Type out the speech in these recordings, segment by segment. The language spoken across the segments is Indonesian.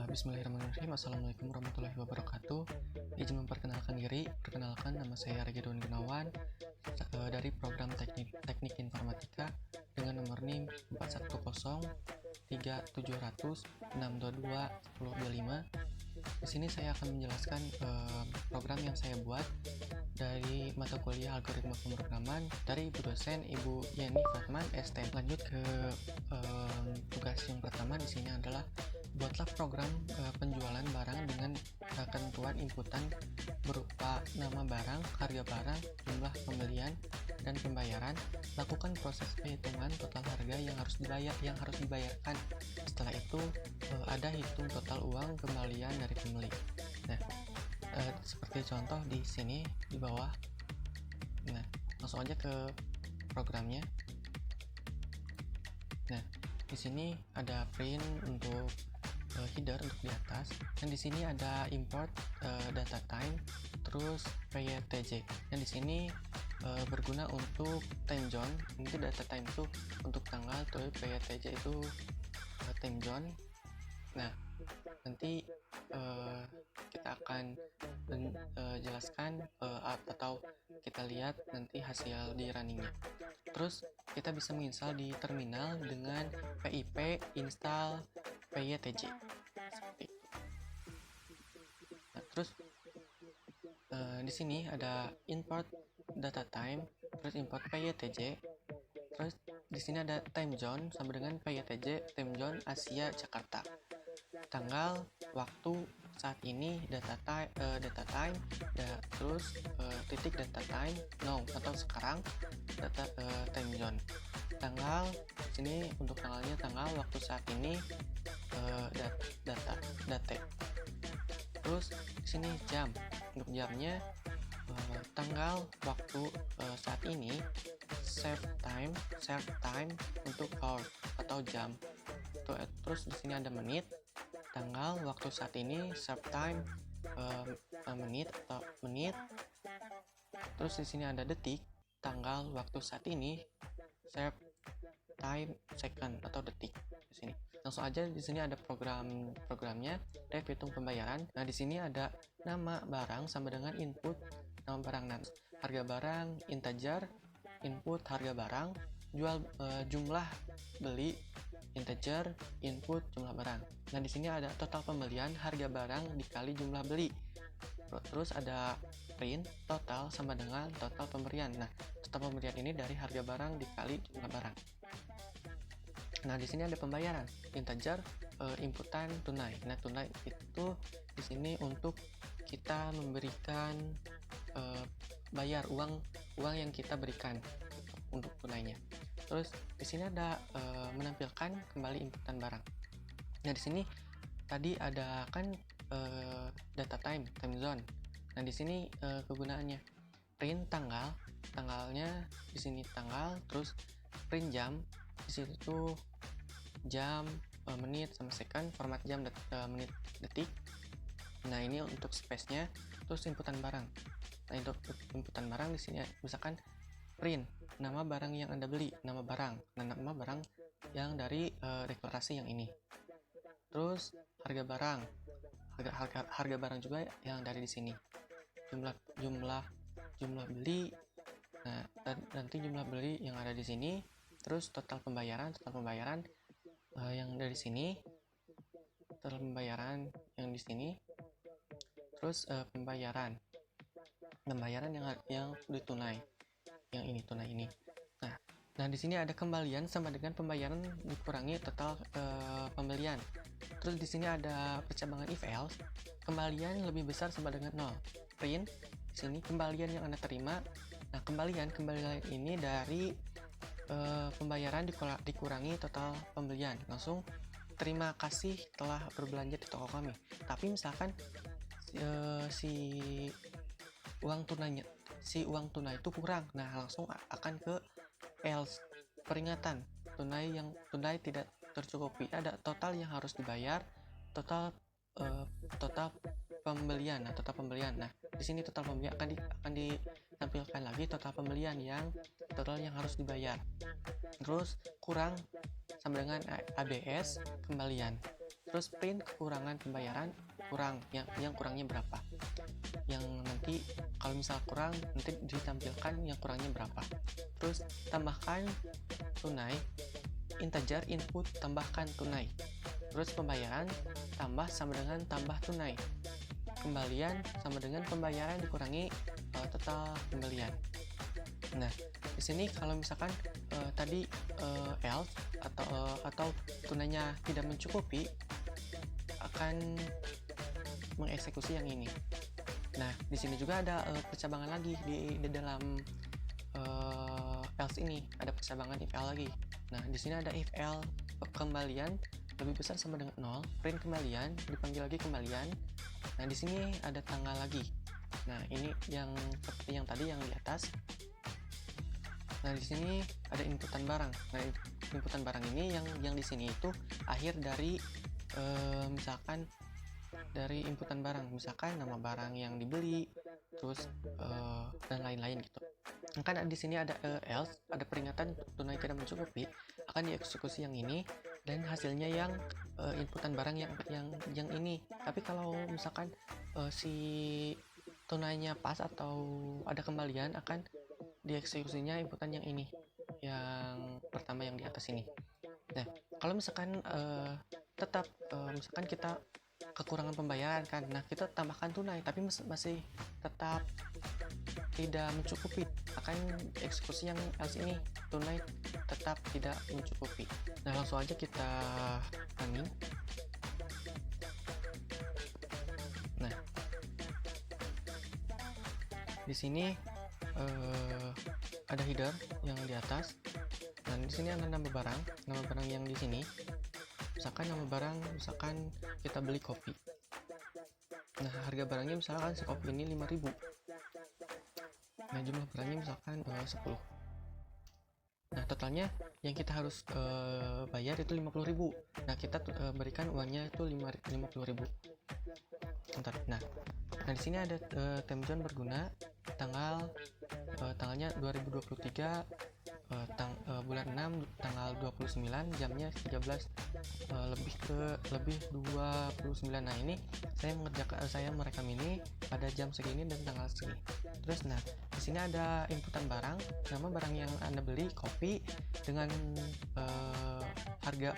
Bismillahirrahmanirrahim. Assalamualaikum warahmatullahi wabarakatuh. Izin memperkenalkan diri. Perkenalkan, nama saya Regidon Gunawan dari program Teknik Informatika dengan nomor NIM 410-3700-622-1025. Di sini saya akan menjelaskan program yang saya buat dari mata kuliah algoritma pemrograman dari Ibu dosen Ibu Yeni Fatman ST. Lanjut ke tugas yang pertama. Di sini adalah buatlah program penjualan barang dengan ketentuan inputan berupa nama barang, harga barang, jumlah pembelian dan pembayaran. Lakukan proses perhitungan total harga yang harus dibayarkan. Setelah itu ada hitung total uang kembalian dari pembeli. Nah, seperti contoh di sini di bawah. Nah, langsung aja ke programnya. Nah, di sini ada print untuk header untuk di atas, dan di sini ada import data time, terus PYTJ. Dan di sini berguna untuk time zone. Nanti data time itu untuk tanggal, terus PYTJ itu time zone. Nah, nanti kita akan jelaskan atau kita lihat nanti hasil di runningnya. Terus kita bisa menginstal di terminal dengan pip install PYTJ seperti itu. Nah, terus di sini ada import data time, terus import PYTJ, terus di sini ada time zone sama dengan PYTJ time zone Asia Jakarta. Tanggal, waktu, saat ini, data time, terus titik data time now atau sekarang, data time zone. Tanggal, sini untuk tanggalnya tanggal, waktu saat ini, date. Terus di sini jam, untuk jamnya tanggal, waktu saat ini, save time untuk hour atau jam. Terus di sini ada menit, tanggal, waktu saat ini, save time menit. Terus di sini ada detik, tanggal, waktu saat ini, save time second atau detik. Di sini langsung aja, di sini ada programnya, ref hitung pembayaran. Nah, di sini ada nama barang sama dengan input nama barang. Nah, harga barang integer, input harga barang, jumlah beli integer, input jumlah barang. Nah, di sini ada total pembelian, harga barang dikali jumlah beli. Terus ada print total sama dengan total pemberian. Nah, total pemberian ini dari harga barang dikali jumlah barang. Nah, di sini ada pembayaran integer, inputan tunai. Nah, tunai itu di sini untuk kita memberikan bayar uang yang kita berikan untuk tunainya. Terus di sini ada menampilkan kembali inputan barang. Nah, di sini tadi ada kan data time zone. Nah, di sini kegunaannya print tanggalnya di sini tanggal, terus print jam, di situ jam, menit sama second, format jam, menit, detik. Nah, ini untuk space-nya. Terus inputan barang. Nah, untuk inputan barang di sini misalkan print nama barang yang Anda beli, nama barang. Nah, nama barang yang dari deklarasi yang ini. Terus harga barang. Harga barang juga yang dari di sini. Jumlah beli. Nah, nanti jumlah beli yang ada di sini. Terus total pembayaran yang dari sini. Total pembayaran yang di sini. Terus pembayaran yang ditunai. Yang ini tunai ini. Nah, di sini ada kembalian sama dengan pembayaran dikurangi total pembelian. Terus di sini ada percabangan if else, kembalian lebih besar sama dengan 0. Print di sini kembalian yang Anda terima. Nah, kembalian ini dari pembayaran dikurangi total pembelian. Langsung terima kasih telah berbelanja di toko kami. Tapi misalkan si uang tunai itu kurang. Nah, langsung akan ke else, peringatan tunai tidak tercukupi, ada total yang harus dibayar, total pembelian. Nah, di sini total pembelian akan ditampilkan lagi total pembelian yang harus dibayar. Terus kurang sama dengan ABS kembalian. terus print kekurangan pembayaran, yang kurangnya berapa, yang nanti kalau misal kurang nanti ditampilkan yang kurangnya berapa. Terus tambahkan tunai, integer input tambahkan tunai, terus pembayaran tambah sama dengan tambah tunai, kembalian sama dengan pembayaran dikurangi total kembalian. Nah, di sini kalau misalkan tadi else atau tunainya tidak mencukupi, akan mengeksekusi yang ini. Nah, di sini juga ada percabangan lagi di dalam else ini, ada percabangan if else lagi. Nah, di sini ada if else kembalian lebih besar sama dengan 0, print kembalian, dipanggil lagi kembalian. Nah, di sini ada tanggal lagi. Nah, ini yang seperti yang tadi yang di atas. Nah, di sini ada inputan barang. Nah, inputan barang ini yang di sini itu akhir dari misalkan dari inputan barang, misalkan nama barang yang dibeli, terus dan lain-lain gitu. Kan di sini ada else, ada peringatan tunai tidak mencukupi, akan dieksekusi yang ini dan hasilnya yang inputan barang yang ini. Tapi kalau misalkan si tunainya pas atau ada kembalian, akan dieksekusinya inputan yang ini, yang pertama yang di atas ini. Nah, kalau misalkan tetap misalkan kita kekurangan pembayaran kan, nah kita tambahkan tunai tapi masih tetap tidak mencukupi, akan eksekusi yang else ini, tunai tetap tidak mencukupi. Nah, langsung aja kita running. Nah, di sini ada header yang di atas, dan di sini ada nama barang yang di sini. Misalkan nama barang, misalkan kita beli kopi. Nah, harga barangnya misalkan sekopi ini 5.000. Nah, jumlah barangnya misalkan 10. Nah, totalnya yang kita harus bayar itu 50.000. Nah, kita berikan uangnya itu 50.000. Nah, di sini ada time zone berguna, tanggalnya 2023, bulan 6 tanggal 29, jamnya 13 lebih 29. Nah, ini saya merekam ini pada jam segini dan tanggal segini. Terus nah, di sini ada inputan barang, nama barang yang Anda beli kopi dengan harga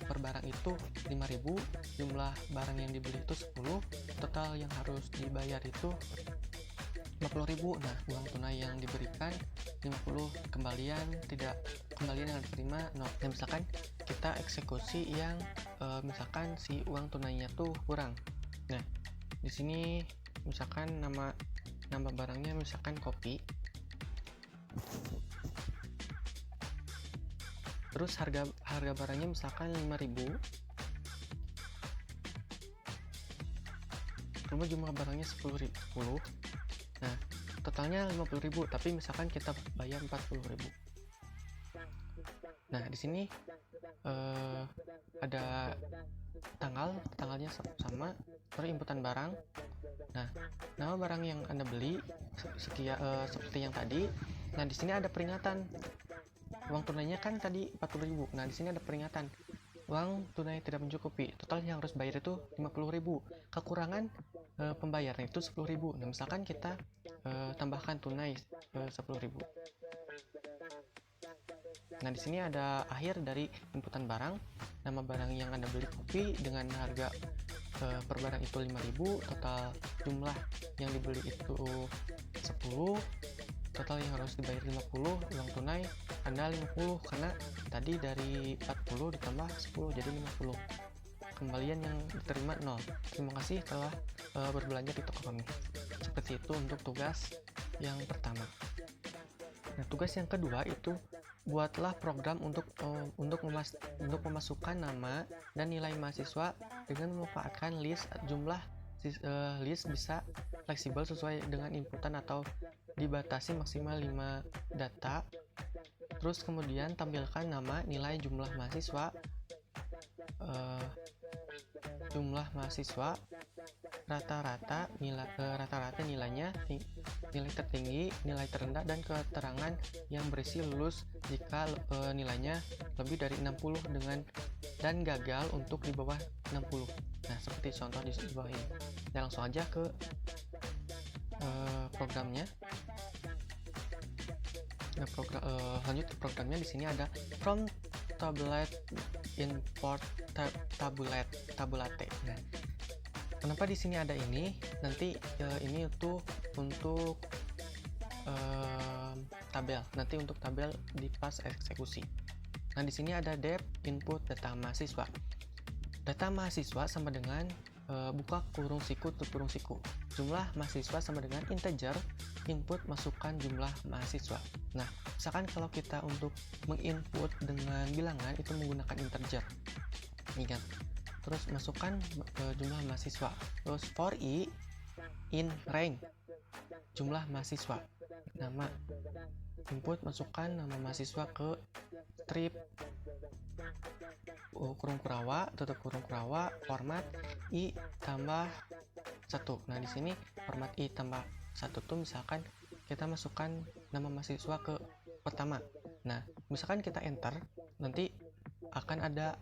per barang itu 5.000, jumlah barang yang dibeli itu 10, total yang harus dibayar itu 50.000. Nah, uang tunai yang diberikan 50, kembalian yang diterima 0. Nah, misalkan kita eksekusi yang misalkan si uang tunainya tuh kurang. Nah, di sini misalkan nama barangnya misalkan kopi. Terus harga barangnya misalkan 5.000. Cuma jumlah barangnya 10. Nah, totalnya 50.000, tapi misalkan kita bayar 40.000. Nah, di sini ada tanggalnya sama, terus inputan barang. Nah, nama barang yang Anda beli seperti yang tadi. Nah, di sini ada peringatan. Uang tunainya kan tadi 40.000. Nah, di sini ada peringatan. Uang tunai tidak mencukupi. Total yang harus bayar itu 50.000. Kekurangan pembayaran itu 10.000. Nah, misalkan kita tambahkan tunai 10.000. Nah, di sini ada akhir dari inputan barang, nama barang yang Anda beli kopi dengan harga per barang itu 5.000, total jumlah yang dibeli itu 10, total yang harus dibayar 50, uang tunai Anda 50 karena tadi dari 40 ditambah 10 jadi 50. Kembalian yang diterima 0. Terima kasih telah berbelanja di toko kami. Seperti itu untuk tugas yang pertama. Nah, tugas yang kedua itu buatlah program untuk memasukkan nama dan nilai mahasiswa dengan memanfaatkan list. Jumlah list bisa fleksibel sesuai dengan inputan atau dibatasi maksimal 5 data. Terus kemudian tampilkan nama, nilai, jumlah mahasiswa, rata-rata nilainya, nilai tertinggi, nilai terendah, dan keterangan yang berisi lulus jika nilainya lebih dari 60 dengan dan gagal untuk di bawah 60. Nah, seperti contoh di bawah ini. Dan langsung aja ke programnya. Nah, lanjut ke programnya. Di sini ada from tabulate import tabulate. Nah, kenapa di sini ada ini? Nanti ini tuh untuk tabel. Nanti untuk tabel di pas eksekusi. Nah, di sini ada dep input data mahasiswa. Data mahasiswa sama dengan buka kurung siku tutup kurung siku. Jumlah mahasiswa sama dengan integer, input masukkan jumlah mahasiswa. Nah, misalkan kalau kita untuk menginput dengan bilangan itu menggunakan integer. Ingat. Terus masukkan jumlah mahasiswa. Terus for i in rank jumlah mahasiswa. Nama input masukkan nama mahasiswa ke strip kurung kurawa, tutup kurung kurawa, format i tambah 1. Nah, di sini format i tambah 1 tuh misalkan kita masukkan nama mahasiswa ke pertama. Nah, misalkan kita enter, nanti akan ada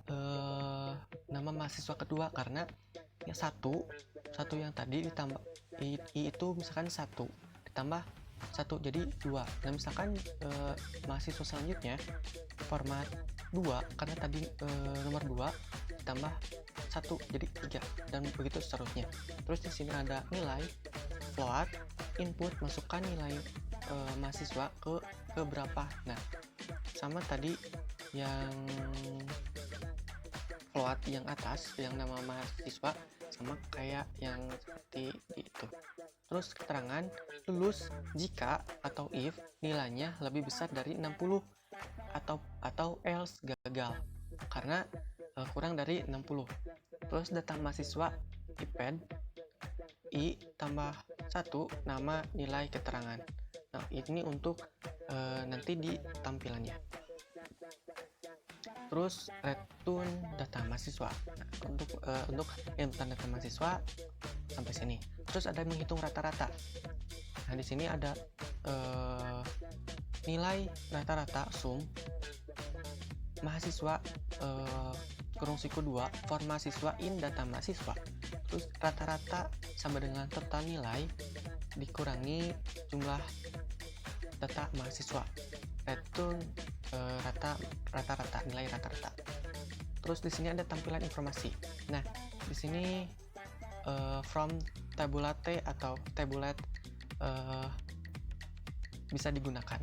nama mahasiswa kedua karena ya satu yang tadi ditambah i itu misalkan 1 ditambah 1 jadi 2. Nah, misalkan mahasiswa selanjutnya format 2 karena tadi nomor 2 ditambah 1 jadi 3 dan begitu seterusnya. Terus di sini ada nilai float input masukkan nilai mahasiswa ke berapa. Nah, sama tadi yang float yang atas yang nama mahasiswa sama kayak yang seperti itu. Terus keterangan lulus jika atau if nilainya lebih besar dari 60 atau else gagal karena kurang dari 60. Terus data mahasiswa IPAD i tambah 1 nama nilai keterangan. Nah, ini untuk nanti di tampilannya. Terus return data mahasiswa. Nah, untuk input data mahasiswa sampai sini. Terus ada menghitung rata-rata. Nah, di sini ada nilai rata-rata sum mahasiswa kurung siku 2 for mahasiswa in data mahasiswa. Terus rata-rata sama dengan total nilai dikurangi jumlah data mahasiswa. Return rata-rata nilai rata-rata. Terus di sini ada tampilan informasi. Nah, di sini from tabulate atau tabulate bisa digunakan.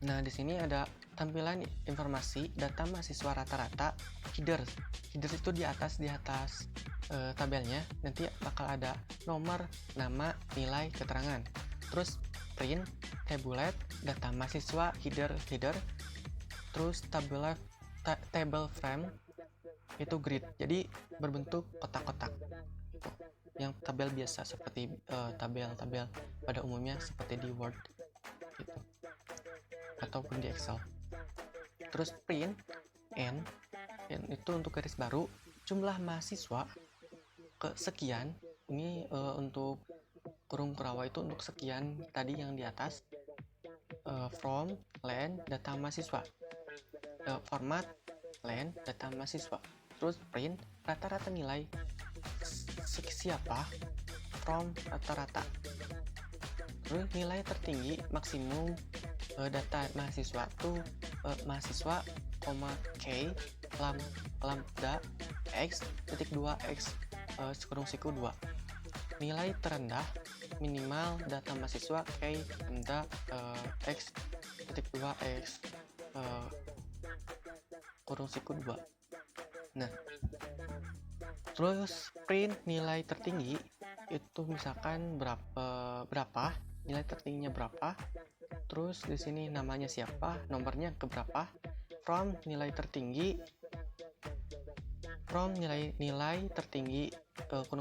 Nah, di sini ada tampilan informasi data mahasiswa rata-rata headers itu di atas tabelnya nanti bakal ada nomor, nama, nilai, keterangan. Terus print tabulate data mahasiswa header terus table frame itu grid jadi berbentuk kotak-kotak yang tabel biasa seperti tabel pada umumnya seperti di Word gitu ataupun di Excel. Terus print n itu untuk garis baru jumlah mahasiswa ke sekian. Ini untuk kurung kurawa itu untuk sekian tadi yang di atas. From len data mahasiswa, format len data mahasiswa. Terus print rata-rata nilai siapa from rata-rata. Terus nilai tertinggi maksimum data mahasiswa tuh mahasiswa, k lambda x titik 2 x kurung siku 2. Nilai terendah minimal data mahasiswa k lambda x titik 2 x kurung siku 2. Nah, terus print nilai tertinggi itu misalkan berapa nilai tertingginya berapa. Terus di sini namanya siapa, nomornya ke berapa. From nilai tertinggi kurung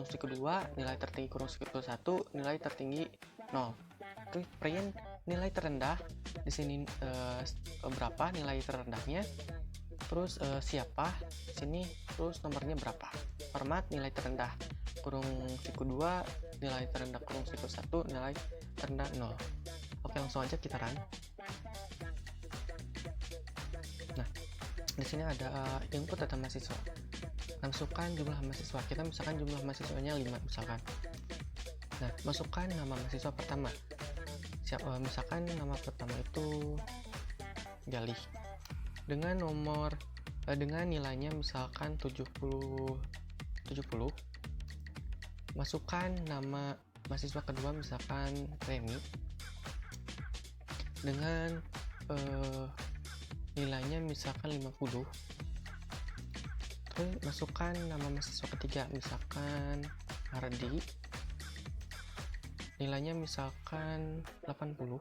siku 2, nilai tertinggi kurung siku 1, nilai tertinggi 0. Terus print nilai terendah di sini berapa nilai terendahnya. Terus siapa di sini, terus nomornya berapa. Format nilai terendah kurung siku 2, nilai terendah kurung siku 1, nilai terendah 0. Oke, langsung aja kita run. Nah, Di sini ada input data mahasiswa. Masukkan jumlah mahasiswa. Kita misalkan jumlah mahasiswanya 5 misalkan. Nah, masukkan nama mahasiswa pertama. Misalkan nama pertama itu Galih. Dengan nilainya misalkan 70. Masukkan nama mahasiswa kedua misalkan Reni. Dengan nilainya misalkan 50. Terus masukkan nama mahasiswa ketiga misalkan Ardi, nilainya misalkan 80.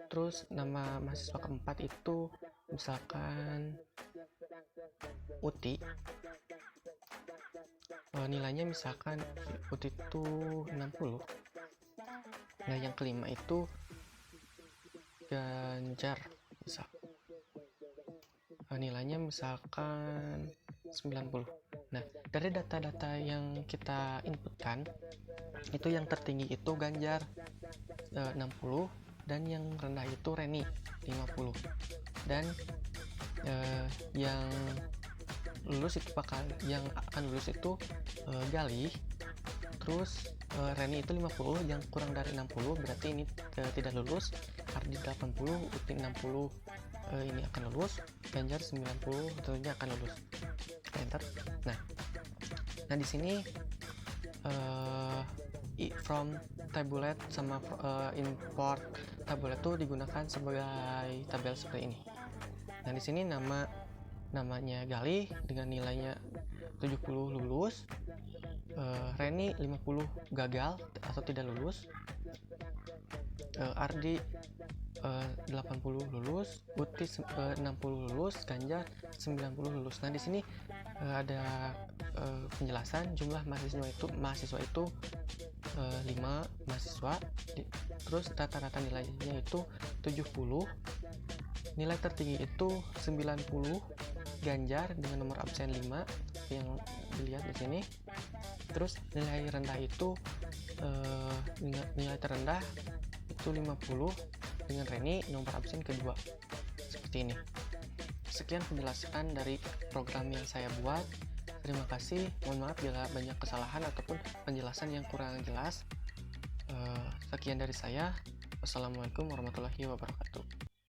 Terus nama mahasiswa keempat itu misalkan Uti, nilainya misalkan Uti itu 60. Nah, yang kelima itu Ganjar, misal nilainya misalkan 90. Nah, dari data-data yang kita inputkan itu yang tertinggi itu Ganjar 60, dan yang rendah itu Reni 50, dan yang akan lulus itu Galih, terus Reni itu 50, yang kurang dari 60 berarti ini tidak lulus. Ardi 80, Uti 60 ini akan lulus. Ganjar 90 tentunya akan lulus. Enter. Nah di sini from tabulate sama import tabulate itu digunakan sebagai tabel seperti ini. Nah di sini namanya Galih dengan nilainya 70 lulus, Reni 50 gagal atau tidak lulus, Ardi 80 lulus, Uti 60 lulus, Ganjar 90 lulus. Nah di sini ada penjelasan jumlah mahasiswa itu 5 mahasiswa, terus rata-rata nilainya itu 70. Nilai tertinggi itu 90 Ganjar dengan nomor absen 5 yang dilihat di sini. Terus nilai rendah itu nilai terendah itu 50 dengan Reni nomor absen kedua, seperti ini. Sekian penjelasan dari program yang saya buat. Terima kasih, mohon maaf bila banyak kesalahan ataupun penjelasan yang kurang jelas. Sekian dari saya. Wassalamualaikum warahmatullahi wabarakatuh.